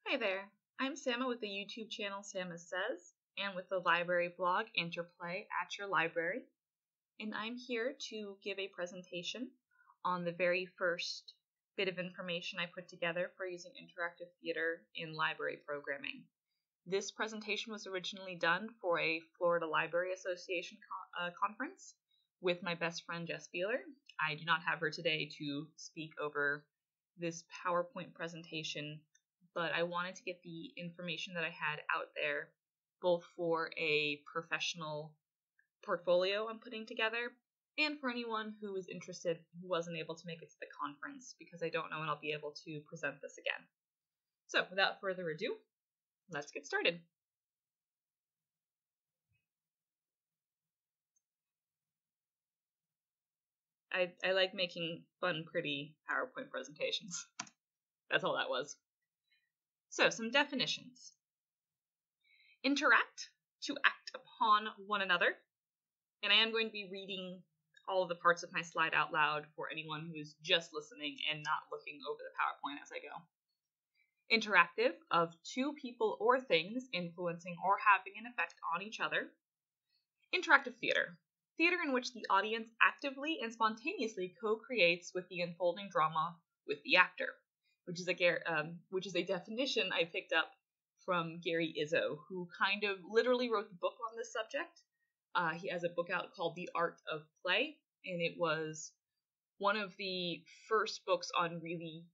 Hi there, I'm Samma with the YouTube channel Samma Says, and with the library blog interPLAY at your library, and I'm here to give a presentation on the very first bit of information I put together for using interactive theater in library programming. This presentation was originally done for a Florida Library Association conference with my best friend Jess Beeler. I do not have her today to speak over this PowerPoint presentation, but I wanted to get the information that I had out there, both for a professional portfolio I'm putting together, and for anyone who is interested who wasn't able to make it to the conference, because I don't know when I'll be able to present this again. So without further ado, let's get started. I like making fun, pretty PowerPoint presentations. That's all that was. So, some definitions. Interact, to act upon one another. And I am going to be reading all of the parts of my slide out loud for anyone who is just listening and not looking over the PowerPoint as I go. Interactive, of two people or things influencing or having an effect on each other. Interactive theater. Theater in which the audience actively and spontaneously co-creates with the unfolding drama with the actor, which is a definition I picked up from Gary Izzo, who kind of literally wrote the book on this subject. He has a book out called The Art of Play, and it was one of the first books on really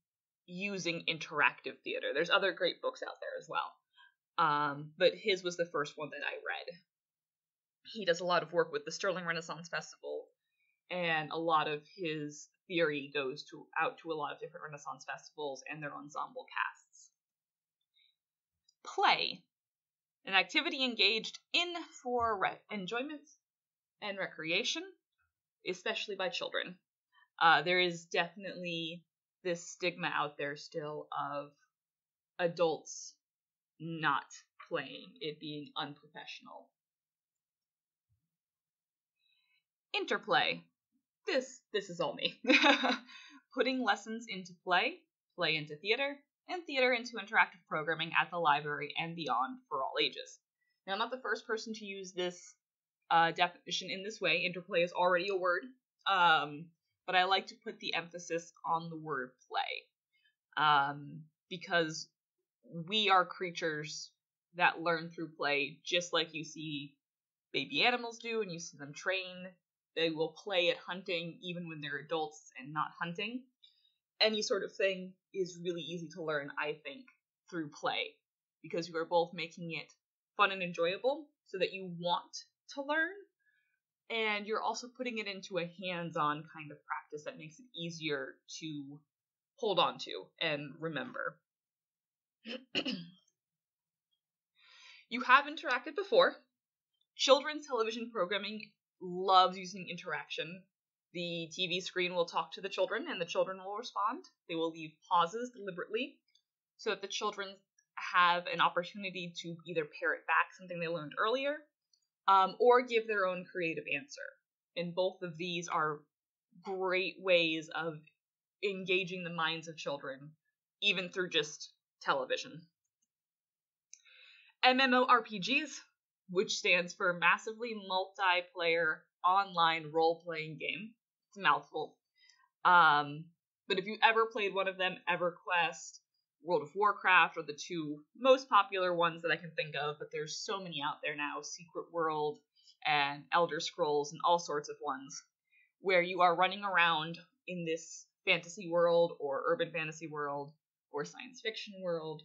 using interactive theater. There's other great books out there as well, but his was the first one that I read. He does a lot of work with the Sterling Renaissance Festival, and a lot of his theory goes out to a lot of different Renaissance festivals and their ensemble casts. Play, an activity engaged in for enjoyment and recreation, especially by children. There is definitely this stigma out there still of adults not playing, it being unprofessional. interPLAY. This is all me. Putting lessons into play into theater, and theater into interactive programming at the library and beyond for all ages. Now, I'm not the first person to use this definition in this way. interPLAY is already a word, but I like to put the emphasis on the word play, because we are creatures that learn through play, just like you see baby animals do and you see them train. They will play at hunting even when they're adults and not hunting. Any sort of thing is really easy to learn, I think, through play, because you are both making it fun and enjoyable so that you want to learn, and you're also putting it into a hands-on kind of practice that makes it easier to hold on to and remember. You have interacted before. Children's television programming loves using interaction. The TV screen will talk to the children, and the children will respond. They will leave pauses deliberately so that the children have an opportunity to either parrot back something they learned earlier, or give their own creative answer. And both of these are great ways of engaging the minds of children, even through just television. MMORPGs, which stands for Massively Multiplayer Online Role-Playing Game. It's a mouthful. But if you ever played one of them, EverQuest, World of Warcraft, are the two most popular ones that I can think of, but there's so many out there now, Secret World and Elder Scrolls and all sorts of ones, where you are running around in this fantasy world or urban fantasy world or science fiction world,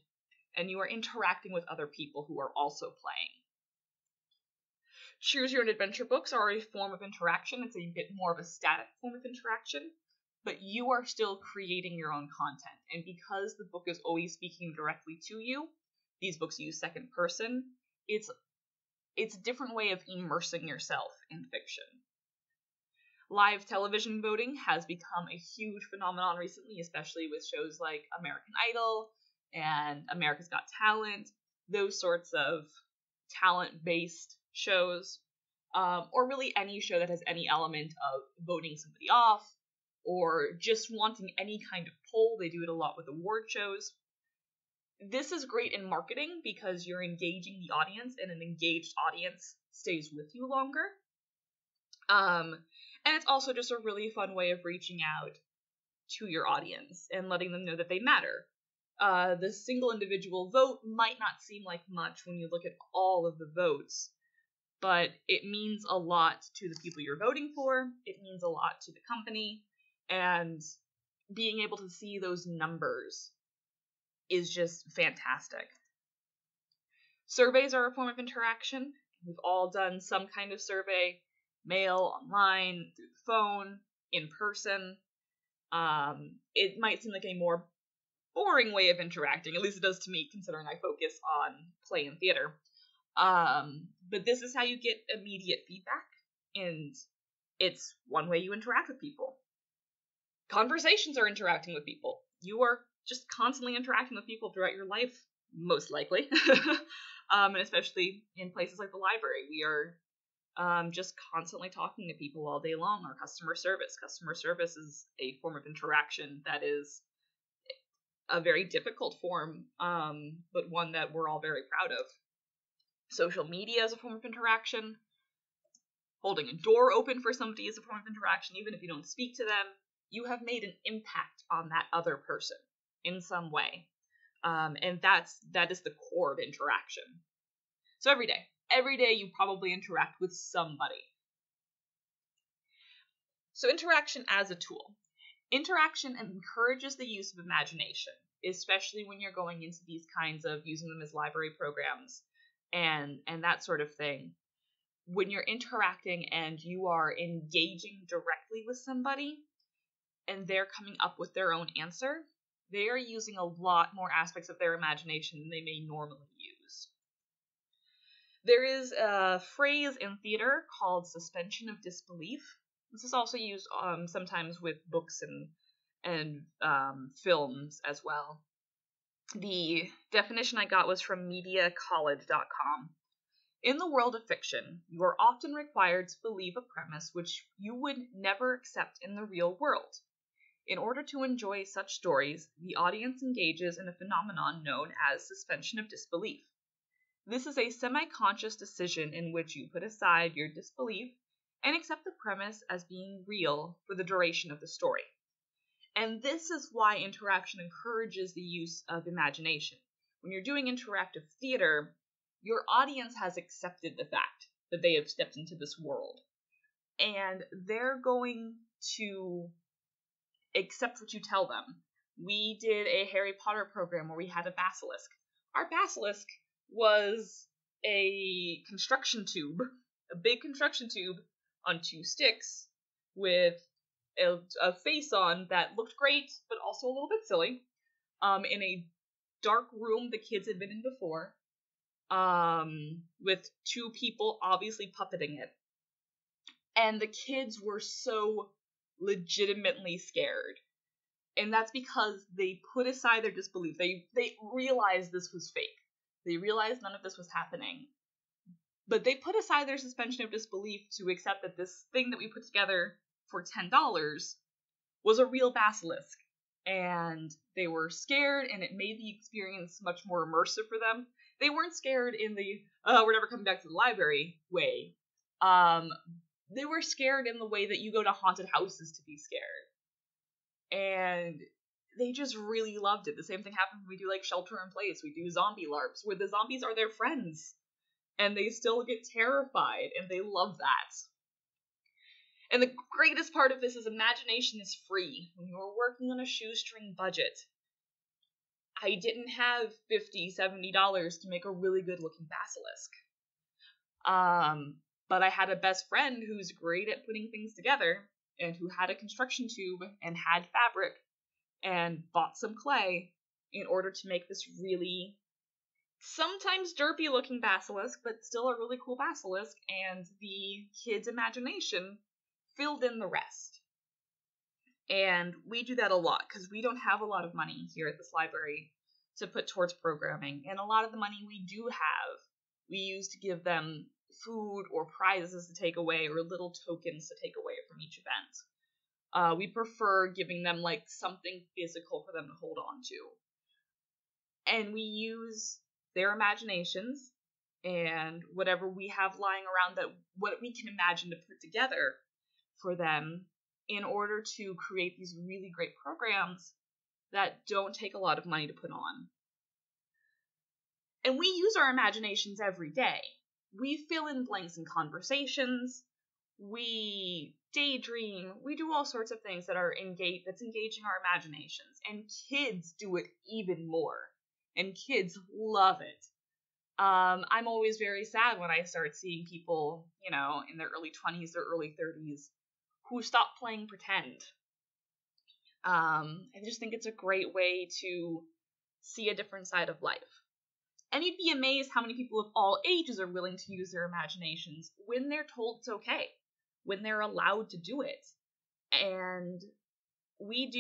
and you are interacting with other people who are also playing. Choose Your Own Adventure books are a form of interaction. It's a bit more of a static form of interaction, but you are still creating your own content. And because the book is always speaking directly to you, these books use second person, it's a different way of immersing yourself in fiction. Live television voting has become a huge phenomenon recently, especially with shows like American Idol and America's Got Talent, those sorts of talent-based shows, or really any show that has any element of voting somebody off, or just wanting any kind of poll. They do it a lot with award shows. this is great in marketing because you're engaging the audience, and an engaged audience stays with you longer. And it's also just a really fun way of reaching out to your audience and letting them know that they matter. The single individual vote might not seem like much when you look at all of the votes, but it means a lot to the people you're voting for. It means a lot to the company, and being able to see those numbers is just fantastic. Surveys are a form of interaction. We've all done some kind of survey, mail, online, through the phone, in person. It might seem like a more boring way of interacting, at least it does to me, considering I focus on play and theater. But this is how you get immediate feedback, and it's one way you interact with people. Conversations are interacting with people. You are just constantly interacting with people throughout your life, most likely. And especially in places like the library, we are just constantly talking to people all day long. Our customer service is a form of interaction that is a very difficult form, but one that we're all very proud of. Social media is a form of interaction. Holding a door open for somebody is a form of interaction. Even if you don't speak to them, you have made an impact on that other person in some way. And that is the core of interaction. So every day you probably interact with somebody. So interaction as a tool. Interaction encourages the use of imagination, especially when you're going into these kinds of using them as library programs and that sort of thing. When you're interacting and you are engaging directly with somebody and they're coming up with their own answer, they are using a lot more aspects of their imagination than they may normally use. There is a phrase in theater called suspension of disbelief. This is also used sometimes with books and films as well. The definition I got was from mediacollege.com. In the world of fiction, you are often required to believe a premise which you would never accept in the real world. In order to enjoy such stories, the audience engages in a phenomenon known as suspension of disbelief. This is a semi-conscious decision in which you put aside your disbelief and accept the premise as being real for the duration of the story. And this is why interaction encourages the use of imagination. When you're doing interactive theater, your audience has accepted the fact that they have stepped into this world. And they're going to accept what you tell them. We did a Harry Potter program where we had a basilisk. Our basilisk was a construction tube, a big construction tube on 2 sticks with a face on that looked great, but also a little bit silly, in a dark room the kids had been in before, with 2 people obviously puppeting it. And the kids were so legitimately scared. And that's because they put aside their disbelief. They realized this was fake. They realized none of this was happening. But they put aside their suspension of disbelief to accept that this thing that we put together for $10 was a real basilisk. And they were scared, and it made the experience much more immersive for them. They weren't scared in the, we're never coming back to the library way. They were scared in the way that you go to haunted houses to be scared. And they just really loved it. The same thing happens when we do like Shelter in Place. We do zombie LARPs, where the zombies are their friends. And they still get terrified, and they love that. And the greatest part of this is imagination is free. When you're working on a shoestring budget, I didn't have $50, $70 to make a really good looking basilisk. But I had a best friend who's great at putting things together, and who had a construction tube and had fabric and bought some clay in order to make this really sometimes derpy looking basilisk, but still a really cool basilisk, and the kids' imagination filled in the rest. And we do that a lot because we don't have a lot of money here at this library to put towards programming, and a lot of the money we do have we use to give them food or prizes to take away or little tokens to take away from each event. We prefer giving them like something physical for them to hold on to. And we use their imaginations and whatever we have lying around, that what we can imagine to put together for them in order to create these really great programs that don't take a lot of money to put on. And we use our imaginations every day. We fill in blanks in conversations, we daydream, we do all sorts of things that's engaging our imaginations. And kids do it even more. And kids love it. I'm always very sad when I start seeing people, in their early 20s or early 30s who stop playing pretend. I just think it's a great way to see a different side of life. And you'd be amazed how many people of all ages are willing to use their imaginations when they're told it's okay, when they're allowed to do it. And I'm going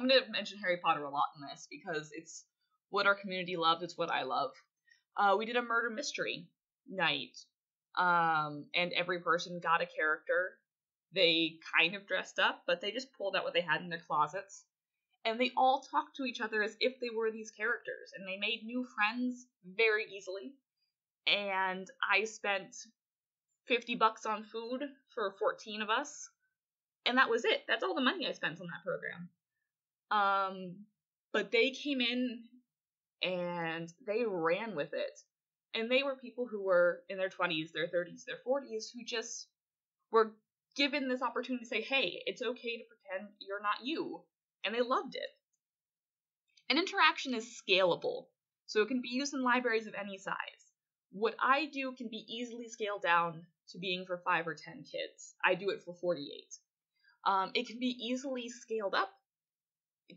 to mention Harry Potter a lot in this because it's what our community loves, it's what I love. We did a murder mystery night, and every person got a character. They kind of dressed up, but they just pulled out what they had in their closets. And they all talked to each other as if they were these characters. And they made new friends very easily. And I spent $50 on food for 14 of us. And that was it. That's all the money I spent on that program. But they came in and they ran with it. And they were people who were in their 20s, their 30s, their 40s, who just were given this opportunity to say, hey, it's okay to pretend you're not you. And they loved it. And interaction is scalable, so it can be used in libraries of any size. What I do can be easily scaled down to being for 5 or 10 kids. I do it for 48. It can be easily scaled up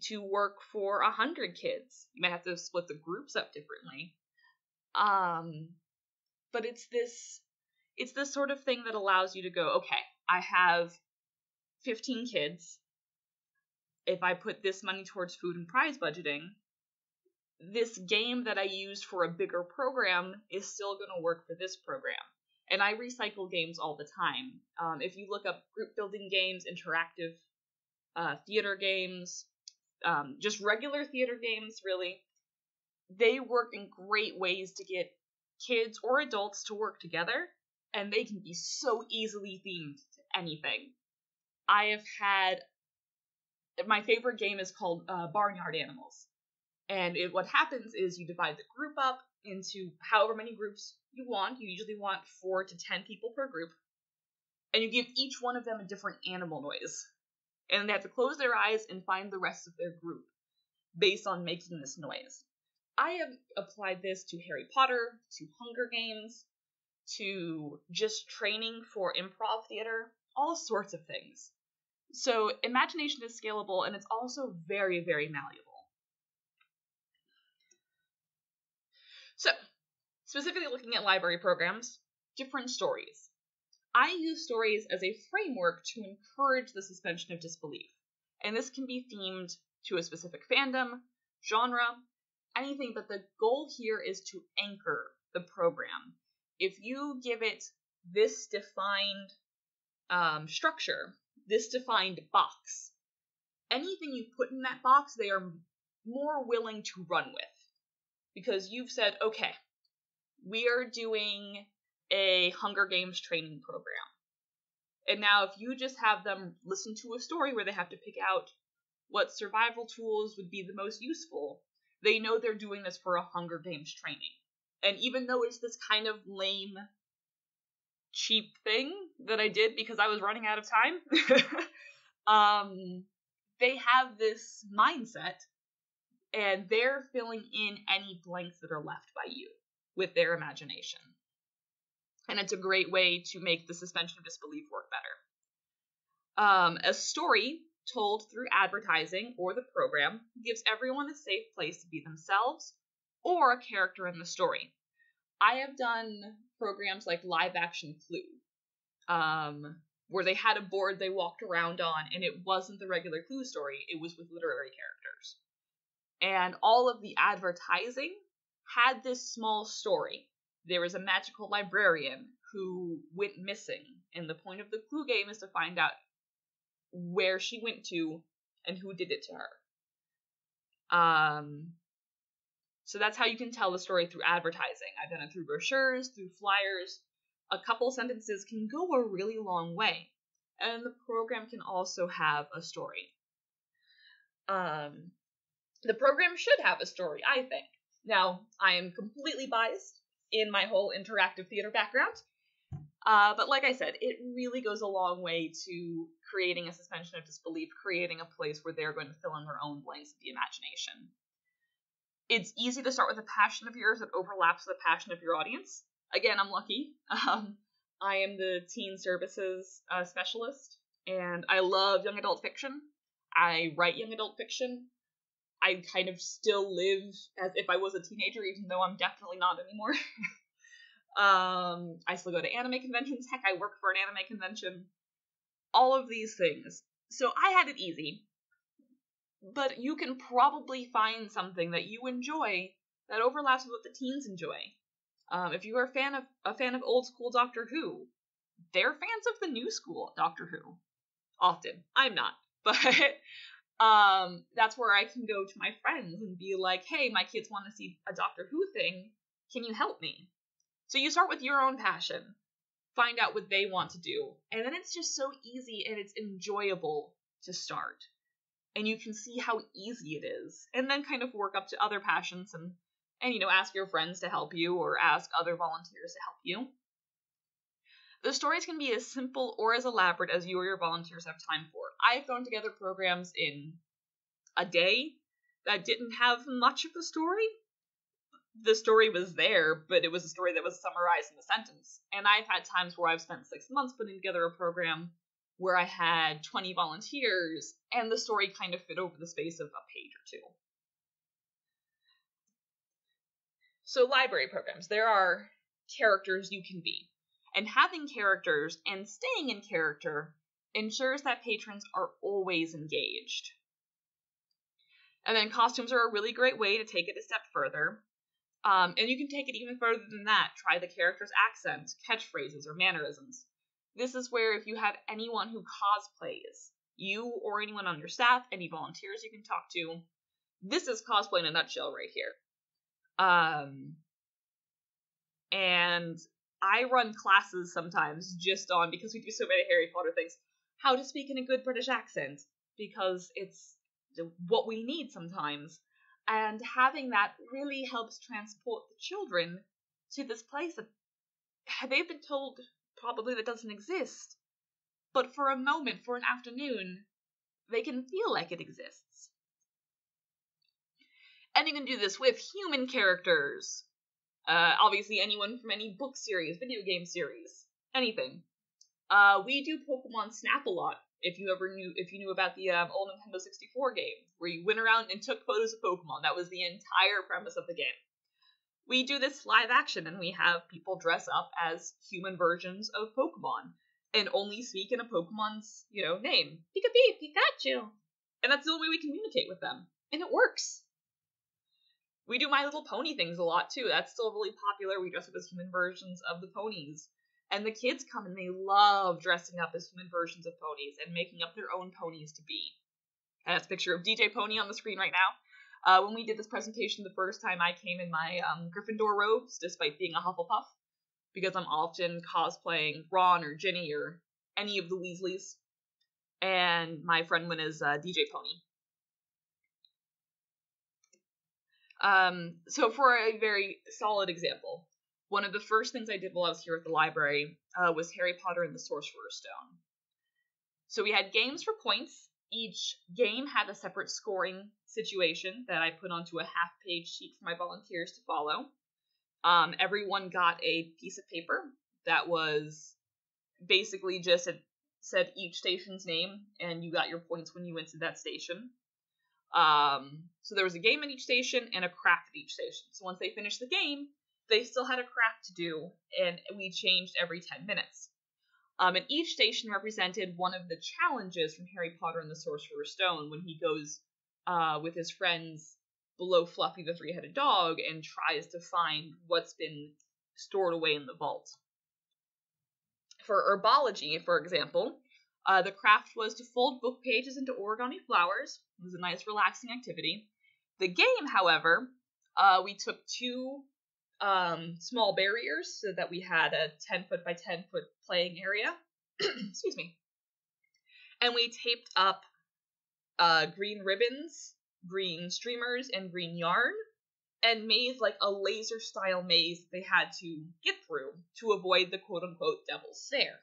to work for 100 kids. You might have to split the groups up differently. But it's this sort of thing that allows you to go, okay, I have 15 kids. If I put this money towards food and prize budgeting, this game that I used for a bigger program is still going to work for this program. And I recycle games all the time. If you look up group building games, interactive theater games, just regular theater games, really, they work in great ways to get kids or adults to work together, and they can be so easily themed to anything. My favorite game is called Barnyard Animals. And what happens is you divide the group up into however many groups you want. You usually want 4 to 10 people per group. And you give each one of them a different animal noise. And they have to close their eyes and find the rest of their group based on making this noise. I have applied this to Harry Potter, to Hunger Games, to just training for improv theater, all sorts of things. So imagination is scalable, and it's also very, very malleable. So, specifically looking at library programs, different stories. I use stories as a framework to encourage the suspension of disbelief. And this can be themed to a specific fandom, genre, anything, but the goal here is to anchor the program. If you give it this defined structure, this defined box, anything you put in that box, they are more willing to run with. Because you've said, okay, we are doing a Hunger Games training program. And now if you just have them listen to a story where they have to pick out what survival tools would be the most useful, they know they're doing this for a Hunger Games training. And even though it's this kind of lame, cheap thing that I did because I was running out of time, they have this mindset, and they're filling in any blanks that are left by you with their imagination. And it's a great way to make the suspension of disbelief work better. A story told through advertising or the program gives everyone a safe place to be themselves or a character in the story. I have done programs like Live Action Clue, where they had a board they walked around on, and it wasn't the regular Clue story, it was with literary characters. And all of the advertising had this small story. There was a magical librarian who went missing, and the point of the Clue game is to find out where she went to and who did it to her. So that's how you can tell the story through advertising. I've done it through brochures, through flyers. A couple sentences can go a really long way. And the program can also have a story. The program should have a story, I think. Now, I am completely biased in my whole interactive theater background. But like I said, it really goes a long way to creating a suspension of disbelief, creating a place where they're going to fill in their own blanks of the imagination. It's easy to start with a passion of yours that overlaps with the passion of your audience. Again, I'm lucky. I am the teen services specialist, and I love young adult fiction. I write young adult fiction. I kind of still live as if I was a teenager, even though I'm definitely not anymore. I still go to anime conventions. Heck, I work for an anime convention. All of these things. So I had it easy. But you can probably find something that you enjoy that overlaps with what the teens enjoy. If you are a fan of old school Doctor Who, they're fans of the new school Doctor Who. Often. I'm not. But that's where I can go to my friends and be like, hey, my kids want to see a Doctor Who thing. Can you help me? So you start with your own passion, find out what they want to do, and then it's just so easy and it's enjoyable to start. And you can see how easy it is, and then kind of work up to other passions and ask your friends to help you or ask other volunteers to help you. The stories can be as simple or as elaborate as you or your volunteers have time for. I've thrown together programs in a day that didn't have much of a story. The story was there, but it was a story that was summarized in a sentence. And I've had times where I've spent 6 months putting together a program where I had 20 volunteers, and the story kind of fit over the space of a page or two. So library programs, there are characters you can be. And having characters and staying in character ensures that patrons are always engaged. And then costumes are a really great way to take it a step further. And you can take it even further than that. Try the character's accents, catchphrases, or mannerisms. This is where if you have anyone who cosplays, you or anyone on your staff, any volunteers you can talk to, this is cosplay in a nutshell right here. And I run classes sometimes just on, because we do so many Harry Potter things, how to speak in a good British accent, because it's what we need sometimes. And having that really helps transport the children to this place that they've been told probably that doesn't exist. But for a moment, for an afternoon, they can feel like it exists. And you can do this with human characters. Obviously anyone from any book series, video game series, anything. We do Pokemon Snap a lot. If you knew about the old Nintendo 64 game, where you went around and took photos of Pokemon. That was the entire premise of the game. We do this live action, and we have people dress up as human versions of Pokemon, and only speak in a Pokemon's, name. Pikachu! And that's the only way we communicate with them. And it works! We do My Little Pony things a lot, too. That's still really popular. We dress up as human versions of the ponies. And the kids come and they love dressing up as human versions of ponies and making up their own ponies to be. And that's a picture of DJ Pony on the screen right now. When we did this presentation the first time, I came in my Gryffindor robes, despite being a Hufflepuff, because I'm often cosplaying Ron or Ginny or any of the Weasleys. And my friend went as DJ Pony. So for a very solid example, one of the first things I did while I was here at the library was Harry Potter and the Sorcerer's Stone. So we had games for points. Each game had a separate scoring situation that I put onto a half-page sheet for my volunteers to follow. Everyone got a piece of paper that was basically just said each station's name, and you got your points when you went to that station. So there was a game at each station and a craft at each station. So once they finished the game, they still had a craft to do, and we changed every 10 minutes. And each station represented one of the challenges from Harry Potter and the Sorcerer's Stone when he goes with his friends below Fluffy the Three-Headed Dog and tries to find what's been stored away in the vault. For herbology, for example, the craft was to fold book pages into origami flowers. It was a nice, relaxing activity. The game, however, We took two small barriers so that we had a 10-foot by 10-foot playing area. Excuse me. And we taped up green ribbons, green streamers, and green yarn, and made like a laser style maze that they had to get through to avoid the quote unquote devil's stare.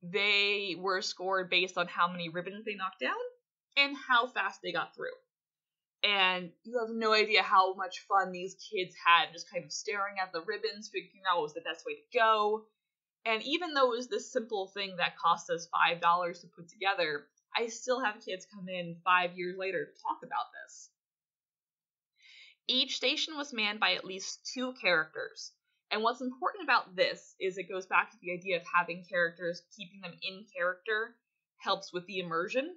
They were scored based on how many ribbons they knocked down and how fast they got through. And you have no idea how much fun these kids had just kind of staring at the ribbons, figuring out what was the best way to go. And even though it was this simple thing that cost us $5 to put together, I still have kids come in 5 years later to talk about this. Each station was manned by at least 2 characters. And what's important about this is it goes back to the idea of having characters, keeping them in character helps with the immersion.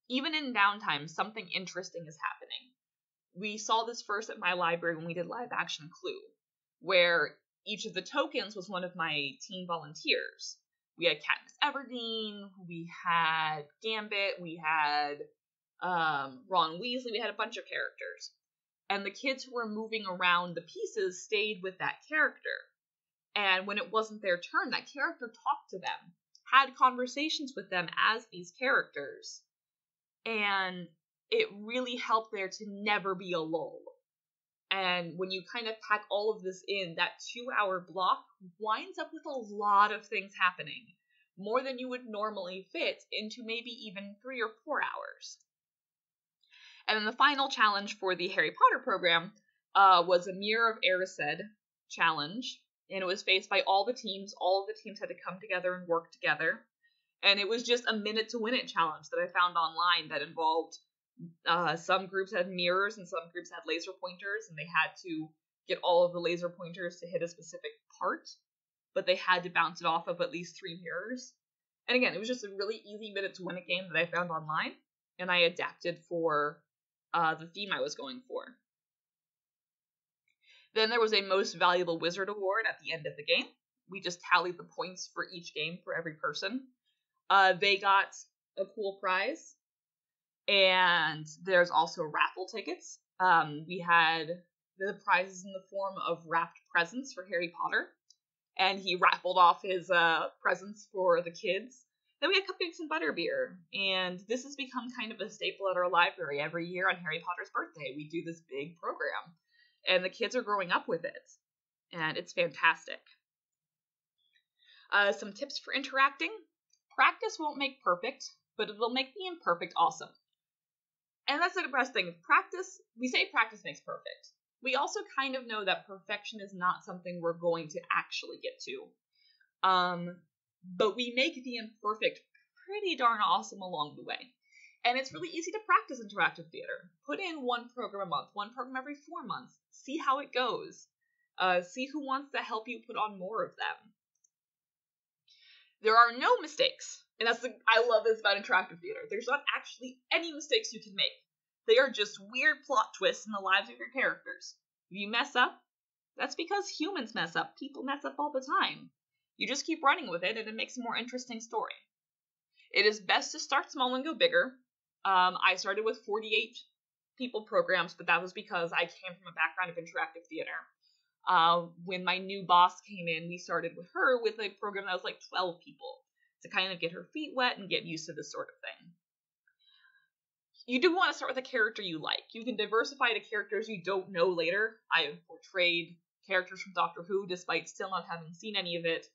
Even in downtime, something interesting is happening. We saw this first at my library when we did live action Clue, where each of the tokens was one of my teen volunteers. We had Katniss Everdeen, we had Gambit, we had Ron Weasley, we had a bunch of characters. And the kids who were moving around the pieces stayed with that character. And when it wasn't their turn, that character talked to them, had conversations with them as these characters. And it really helped there to never be a lull. And when you kind of pack all of this in, that 2-hour block winds up with a lot of things happening. More than you would normally fit into maybe even 3 or 4 hours. And then the final challenge for the Harry Potter program was a Mirror of Erised challenge. And it was faced by all the teams. All of the teams had to come together and work together. And it was just a minute to win it challenge that I found online that involved some groups had mirrors and some groups had laser pointers, and they had to get all of the laser pointers to hit a specific part, but they had to bounce it off of at least 3 mirrors. And again, it was just a really easy minute to win a game that I found online, and I adapted for the theme I was going for. Then there was a Most Valuable Wizard Award at the end of the game. We just tallied the points for each game for every person. They got a cool prize. And there's also raffle tickets. We had the prizes in the form of wrapped presents for Harry Potter. And he raffled off his presents for the kids. Then we had cupcakes and butterbeer. And this has become kind of a staple at our library. Every year on Harry Potter's birthday, we do this big program. And the kids are growing up with it. And it's fantastic. Some tips for interacting. Practice won't make perfect, but it'll make the imperfect awesome. And that's the best thing. We say practice makes perfect. We also kind of know that perfection is not something we're going to actually get to. But we make the imperfect pretty darn awesome along the way. And it's really easy to practice interactive theater. Put in 1 program a month, 1 program every 4 months. See how it goes. See who wants to help you put on more of them. There are no mistakes. And I love this about interactive theater. There's not actually any mistakes you can make. They are just weird plot twists in the lives of your characters. If you mess up, that's because humans mess up. People mess up all the time. You just keep running with it, and it makes a more interesting story. It is best to start small and go bigger. I started with 48 people programs, but that was because I came from a background of interactive theater. When my new boss came in, we started with her with a program that was like 12 people. To kind of get her feet wet and get used to this sort of thing. You do want to start with a character you like. You can diversify to characters you don't know later. I have portrayed characters from Doctor Who despite still not having seen any of it.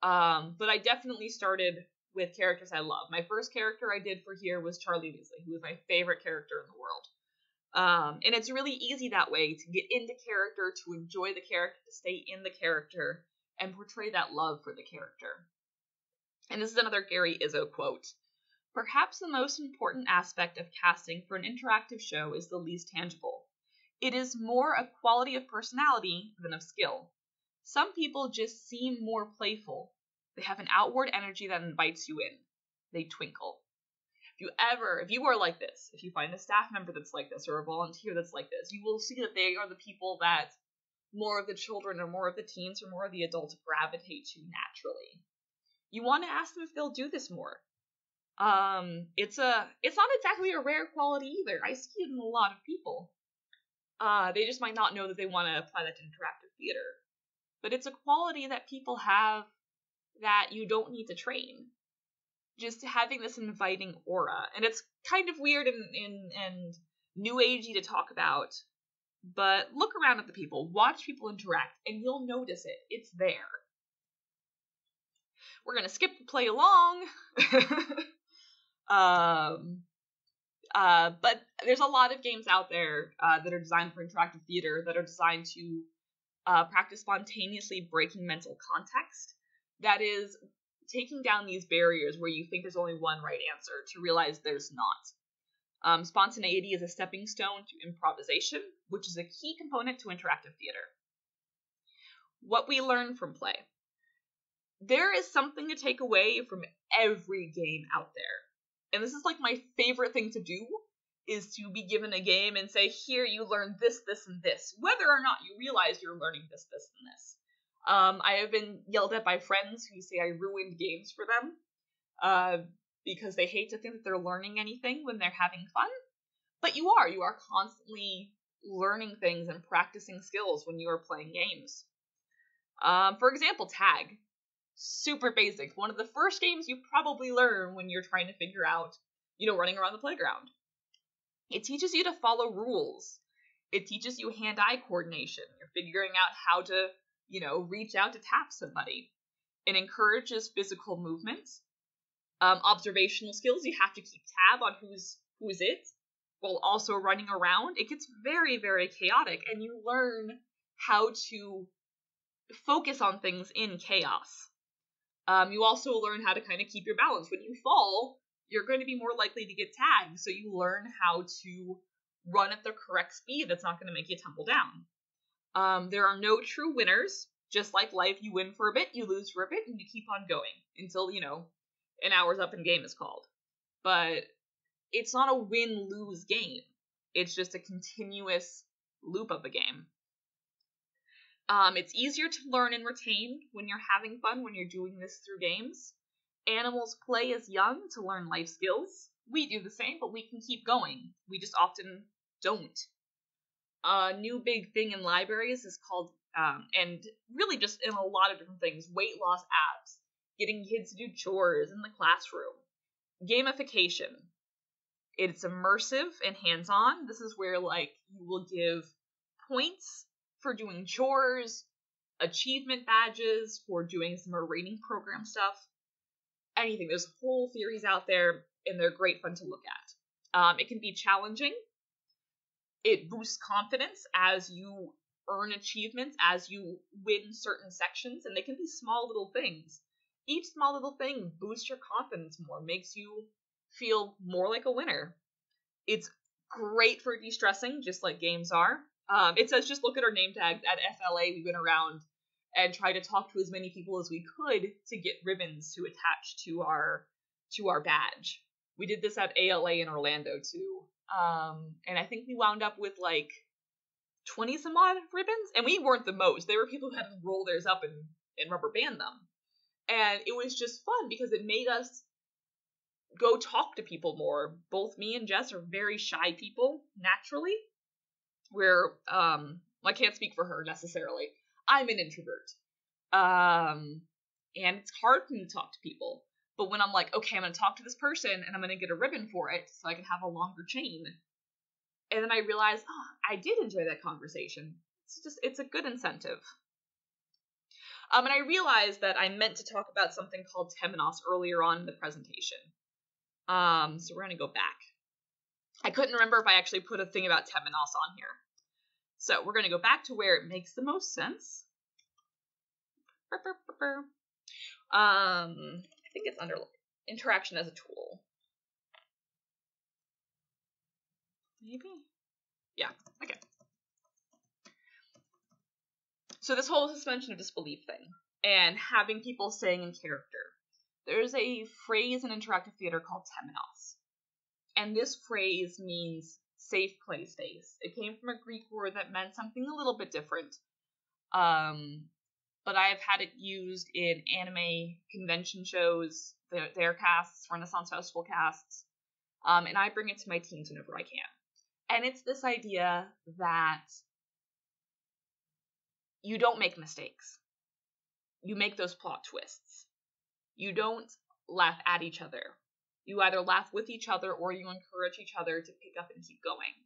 But I definitely started with characters I love. My first character I did for here was Charlie Weasley, who was my favorite character in the world. And it's really easy that way to get into character, to enjoy the character, to stay in the character, and portray that love for the character. And this is another Gary Izzo quote. Perhaps the most important aspect of casting for an interactive show is the least tangible. It is more a quality of personality than of skill. Some people just seem more playful. They have an outward energy that invites you in. They twinkle. If you are like this, if you find a staff member that's like this, or a volunteer that's like this, you will see that they are the people that more of the children or more of the teens or more of the adults gravitate to naturally. You want to ask them if they'll do this more. It's not exactly a rare quality either. I see it in a lot of people. They just might not know that they want to apply that to interactive theater. But it's a quality that people have that you don't need to train. Just having this inviting aura. And it's kind of weird and new agey to talk about. But look around at the people, watch people interact, and you'll notice it. It's there. We're going to skip the play along. But there's a lot of games out there that are designed for interactive theater that are designed to practice spontaneously breaking mental context. That is, taking down these barriers where you think there's only one right answer to realize there's not. Spontaneity is a stepping stone to improvisation, which is a key component to interactive theater. What we learn from play. There is something to take away from every game out there. And this is like my favorite thing to do, is to be given a game and say, here, you learn this, this, and this, whether or not you realize you're learning this, this, and this. I have been yelled at by friends who say I ruined games for them, because they hate to think that they're learning anything when they're having fun. But you are constantly learning things and practicing skills when you are playing games. For example, tag. Super basic. One of the first games you probably learn when you're trying to figure out, running around the playground. It teaches you to follow rules. It teaches you hand-eye coordination. You're figuring out how to, reach out to tap somebody. It encourages physical movement. Observational skills. You have to keep tab on who's it, while also running around. It gets very, very chaotic, and you learn how to focus on things in chaos. You also learn how to kind of keep your balance. When you fall, you're going to be more likely to get tagged, so you learn how to run at the correct speed that's not going to make you tumble down. There are no true winners. Just like life, you win for a bit, you lose for a bit, and you keep on going until, an hour's up and game is called. But it's not a win-lose game. It's just a continuous loop of a game. It's easier to learn and retain when you're having fun, when you're doing this through games. Animals play as young to learn life skills. We do the same, but we can keep going. We just often don't. A new big thing in libraries is called, and really just in a lot of different things, weight loss apps, getting kids to do chores in the classroom. Gamification. It's immersive and hands-on. This is where, you will give points for doing chores, achievement badges for doing some more rating program stuff, anything. There's whole theories out there, and they're great fun to look at. It can be challenging. It boosts confidence as you earn achievements, as you win certain sections, and they can be small little things. Each small little thing boosts your confidence more, makes you feel more like a winner. It's great for de-stressing, just like games are. It says just look at our name tags. At FLA, we went around and tried to talk to as many people as we could to get ribbons to attach to our badge. We did this at ALA in Orlando too. And I think we wound up with 20 some odd ribbons, and we weren't the most. There were people who had to roll theirs up and rubber band them. And it was just fun because it made us go talk to people more. Both me and Jess are very shy people, naturally. I can't speak for her necessarily. I'm an introvert. And it's hard for me to talk to people. But when I'm like, okay, I'm going to talk to this person and I'm going to get a ribbon for it so I can have a longer chain. And then I realized, I did enjoy that conversation. It's a good incentive. And I realized that I meant to talk about something called Temenos earlier on in the presentation. So we're going to go back. I couldn't remember if I actually put a thing about Temenos on here. So we're going to go back to where it makes the most sense. I think it's under interaction as a tool. Maybe? Yeah, okay. So this whole suspension of disbelief thing, and having people staying in character. There's a phrase in interactive theater called Temenos. And this phrase means safe play space. It came from a Greek word that meant something a little bit different. But I've had it used in anime convention shows, their casts, Renaissance Festival casts, and I bring it to my teams whenever I can. And it's this idea that you don't make mistakes. You make those plot twists. You don't laugh at each other. You either laugh with each other or you encourage each other to pick up and keep going.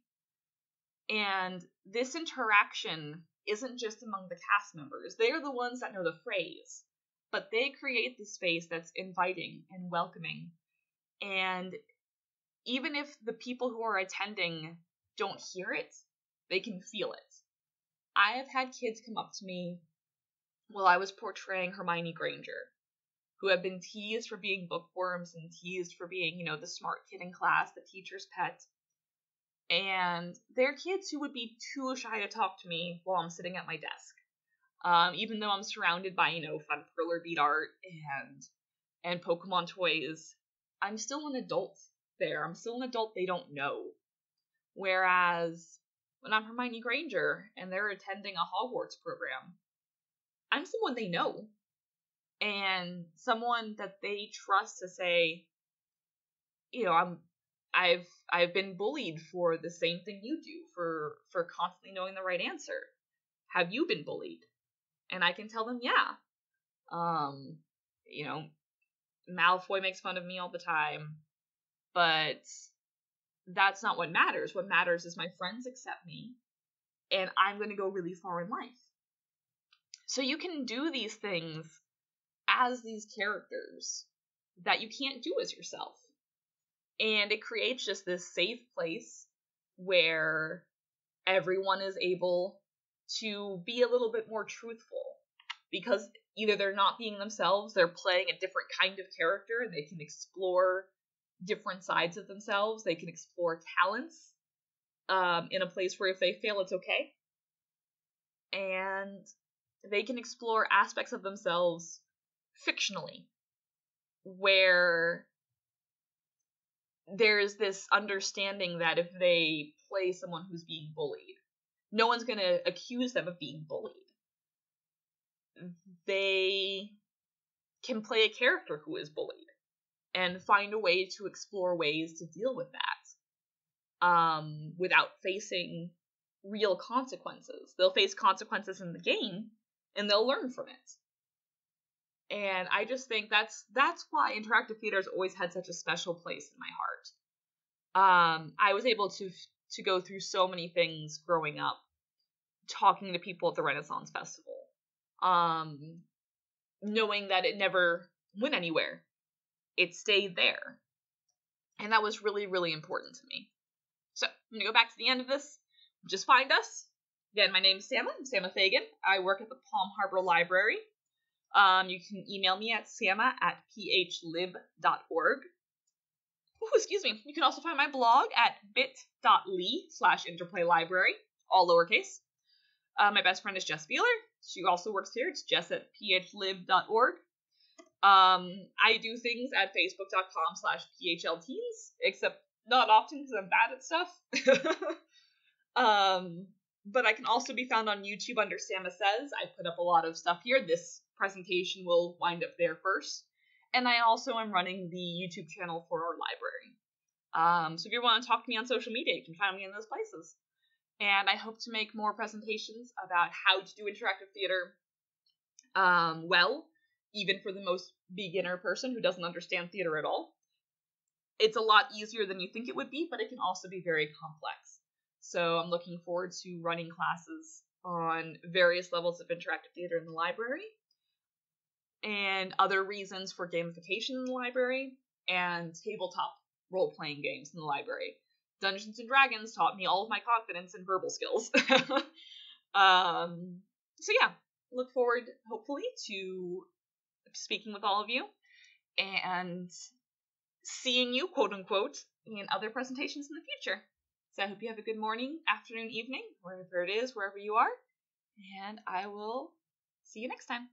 And this interaction isn't just among the cast members. They're the ones that know the phrase, but they create the space that's inviting and welcoming. And even if the people who are attending don't hear it, they can feel it. I have had kids come up to me while I was portraying Hermione Granger, who have been teased for being bookworms and teased for being, the smart kid in class, the teacher's pet. And they're kids who would be too shy to talk to me while I'm sitting at my desk. Even though I'm surrounded by, fun perler bead art and Pokemon toys, I'm still an adult there. I'm still an adult they don't know. Whereas when I'm Hermione Granger and they're attending a Hogwarts program, I'm someone they know. And someone that they trust to say, I've been bullied for the same thing you do, for constantly knowing the right answer. Have you been bullied? And I can tell them, yeah. Malfoy makes fun of me all the time, but that's not what matters. What matters is my friends accept me, and I'm going to go really far in life. So you can do these things as these characters that you can't do as yourself. And it creates just this safe place where everyone is able to be a little bit more truthful. Because either they're not being themselves, they're playing a different kind of character, and they can explore different sides of themselves. They can explore talents in a place where if they fail, it's okay. And they can explore aspects of themselves fictionally, where there's this understanding that if they play someone who's being bullied, no one's going to accuse them of being bullied. They can play a character who is bullied and find a way to explore ways to deal with that without facing real consequences. They'll face consequences in the game, and they'll learn from it. And I just think that's why interactive theater has always had such a special place in my heart. I was able to go through so many things growing up, talking to people at the Renaissance Festival, knowing that it never went anywhere. It stayed there. And that was really, really important to me. So, I'm going to go back to the end of this. Just find us. Again, my name is Samma. I'm Samma Fagan. I work at the Palm Harbor Library. You can email me at samma@phlib.org. Ooh, excuse me. You can also find my blog at bit.ly/interplaylibrary, all lowercase. My best friend is Jess Beeler. She also works here. It's jess@phlib.org. I do things at facebook.com/phlteens, except not often because I'm bad at stuff. But I can also be found on YouTube under Samma Says. I put up a lot of stuff here. This presentation will wind up there first. And I also am running the YouTube channel for our library. So if you want to talk to me on social media, you can find me in those places. And I hope to make more presentations about how to do interactive theater well, even for the most beginner person who doesn't understand theater at all. It's a lot easier than you think it would be, but it can also be very complex. So I'm looking forward to running classes on various levels of interactive theater in the library, and other reasons for gamification in the library, and tabletop role-playing games in the library. Dungeons & Dragons taught me all of my confidence and verbal skills. So yeah, look forward, hopefully, to speaking with all of you, and seeing you, quote-unquote, in other presentations in the future. So I hope you have a good morning, afternoon, evening, wherever it is, wherever you are, and I will see you next time.